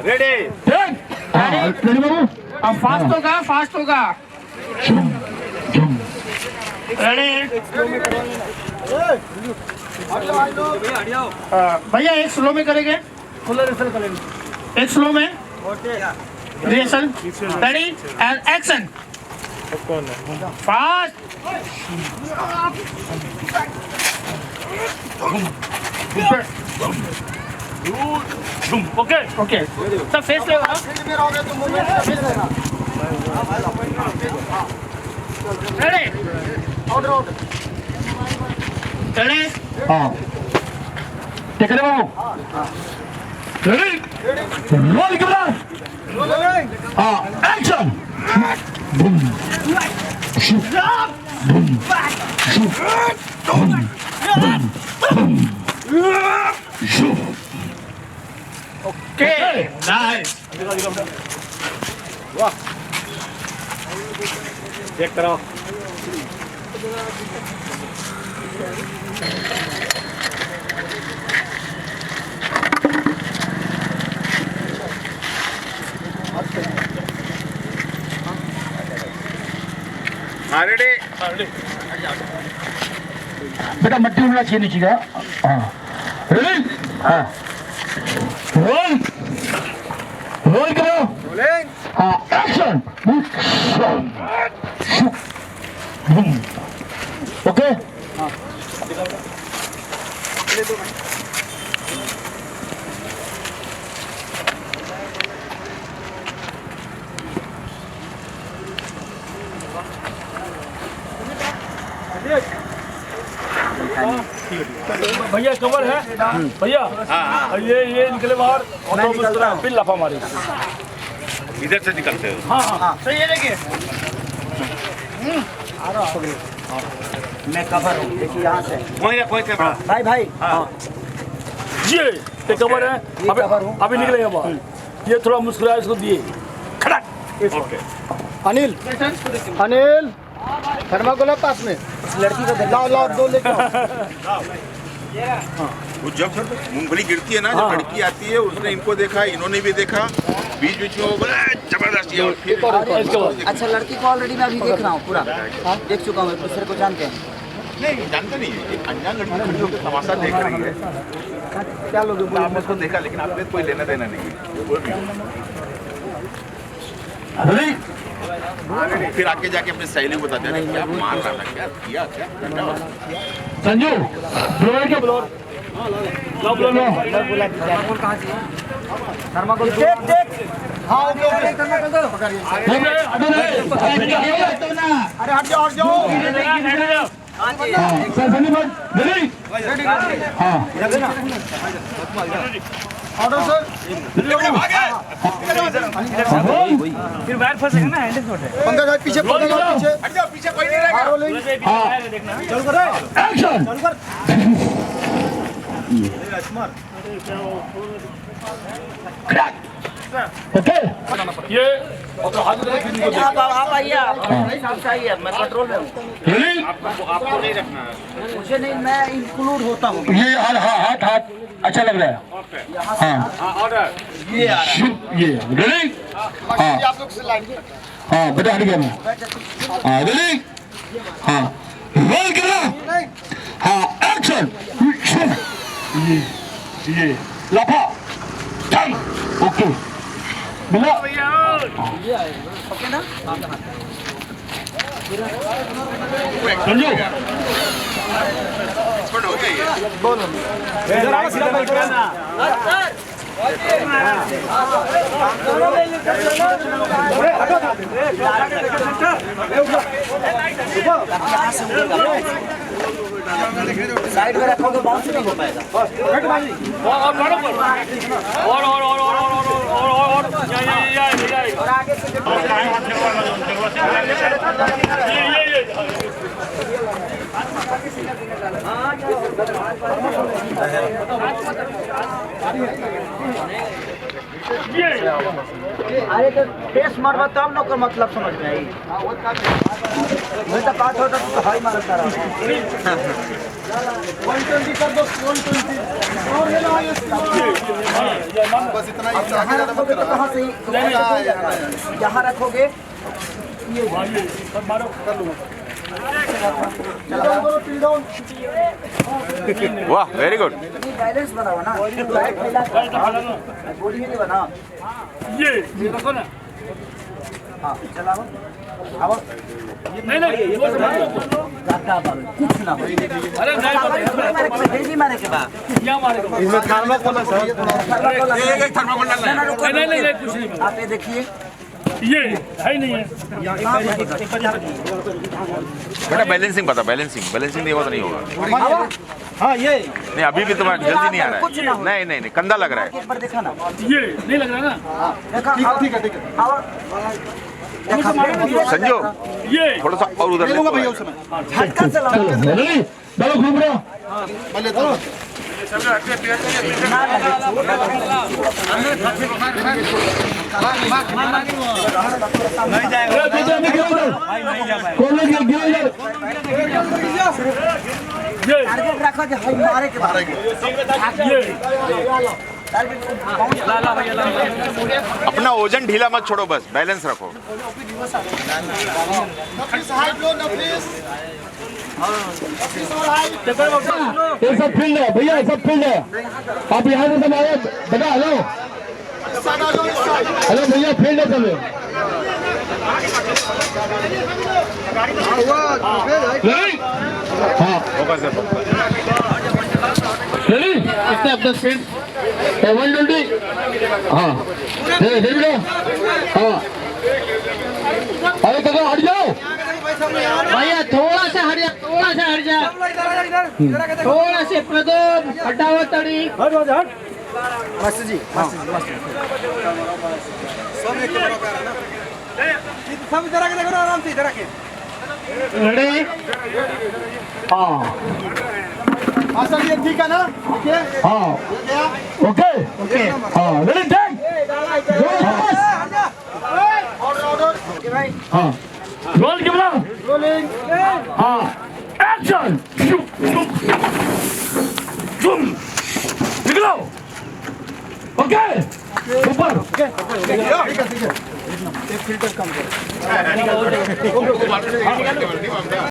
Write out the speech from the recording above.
ready ready बाबू अब fast होगा ready भैया एक स्लो में करेंगे एक स्लो में rehearsal ready and action fast okay okay सब फेस ले रेडी रेडी हाँ ठीक है बाबू रेडी रोल कैमरा हाँ action boom shoot boom shoot boom shoot okay nice वाह चेक करो रेडी बेटा मट्टी उड़ना चाहिए नीचे का हाँ रेडी हाँ रोल रोल करो हाँ एक्शन ओके भैया कवर है भैया ये निकले बाहर फिर लाफा मारी इधर से निकलते हो हाँ सही है देखिए मैं कवर हूँ देखिए यहाँ से कोई कैमरा भाई ये कवर है अभी निकलेगा बाहर ये थोड़ा मुस्कुराया इसको दिए खड़ा ओके अनिल थर्माकोल पास में लड़की को लाओ दो लेके वो जब मूंगफली गिरती है ना जब लड़की आती है उसने इनको देखा इन्होंने भी देखा बीच में वो बोला जबरदस्त है और फिर अच्छा लड़की को ऑलरेडी मैं अभी देख रहा हूँ पूरा देख चुका हूँ एक दूसरे को जानते हैं नहीं जानते नहीं है एक अनजान लड़की खड़ी होकर तमाशा देख रही है क्या लोग आपने उसको देखा लेकिन आपने कोई लेना देना नहीं है कोई भी फिर आके जाके अपने सहेली को बताते हैं क्या मान रहा था क्या किया क्या संजू ब्लोअर के ब्लोअर थर्माकोल देख हाँ ओके थर्माकोल दो अरे हट जाओ सर संजू रेडी हाँ ऑर्डर सर फिर वायर फंसेगा ना हैंडल छोटे पंकज भाई पीछे हट जाओ पीछे कोई नहीं रहेगा चल कर एक्शन ओके ये आप आइए आप आइए मैं कंट्रोल में हूँ रेडी आपको नहीं रखना है मुझे नहीं मैं इंक्लूड होता हूँ ये हाथ अच्छा लग रहा है हाँ ऑर्डर ये आ रहा ये रेडी हाँ आप लोग से लाइन हाँ बेटा हट गया मैं हाँ रेडी हाँ रोल करना हाँ एक्शन ये लाफा टाइम ओके मिला ओके ना संजू एक्सपर्ट हो जाइए साइड में रखोगे बाउंस नहीं हो पाएगा और आगे से अरे तो टेस्ट मारवा तब न ओकर मतलब समझ में आई मैं तो बात होता तो हाई मारता रहा 120 कर दो 120 और ले लो बस इतना ही आगे ज्यादा मत करो कहाँ से यहाँ रखोगे ये मारो कर लूंगा डाउन वाह वेरी गुड बैलेंस बनाओ ना बॉडी में नहीं बना ये देखो ना हाँ चलाओ अब नहीं कुछ ना हो अरे भेजी मारे के बाद क्या मारेगा इसमें थर्मा खोला सर एक थर्माकोल डालना है नहीं कुछ नहीं आप ये देखिए ये है ही नहीं है बेटा बैलेंसिंग पता बैलेंसिंग नहीं होगा तो नहीं होगा हाँ ये नहीं अभी भी तुम्हारा जल्दी नहीं आ रहा है नहीं कंधा लग रहा है एक बार देखा ना ये नहीं लग रहा ना देखा ठीक है संजो ये थोड़ा सा और उधर ले लूंगा भैया ले उस समय झटका चला रेडी चलो घूम रहा मैं लेता हूँ कौन लोग गिर ये टारगेट रखा कि हाई मारे के बाद ये अपना वजन ढीला मत छोड़ो बस बैलेंस रखो ये सब फील्ड है भैया सब फील्ड है आप यहाँ से समाये बेटा हेलो भैया फील्ड है सब रेडी हाँ रेडी कितने अपना स्पीड 120 हाँ रेडी हाँ अरे कदम हट जाओ भैया थोड़ा सा हट जा थोड़ा से प्रदोम हटाओ तड़ी मस्त जी सब जरा के देखो आराम से जरा के रेडी हाँ सर ये ठीक है ना ठीक है हाँ ओके हाँ रेडी टेक हाँ रोल कैमरा रोलिंग हाँ एक्शन निकलो ओके ऊपर ठीक है एक फिल्टर कम करो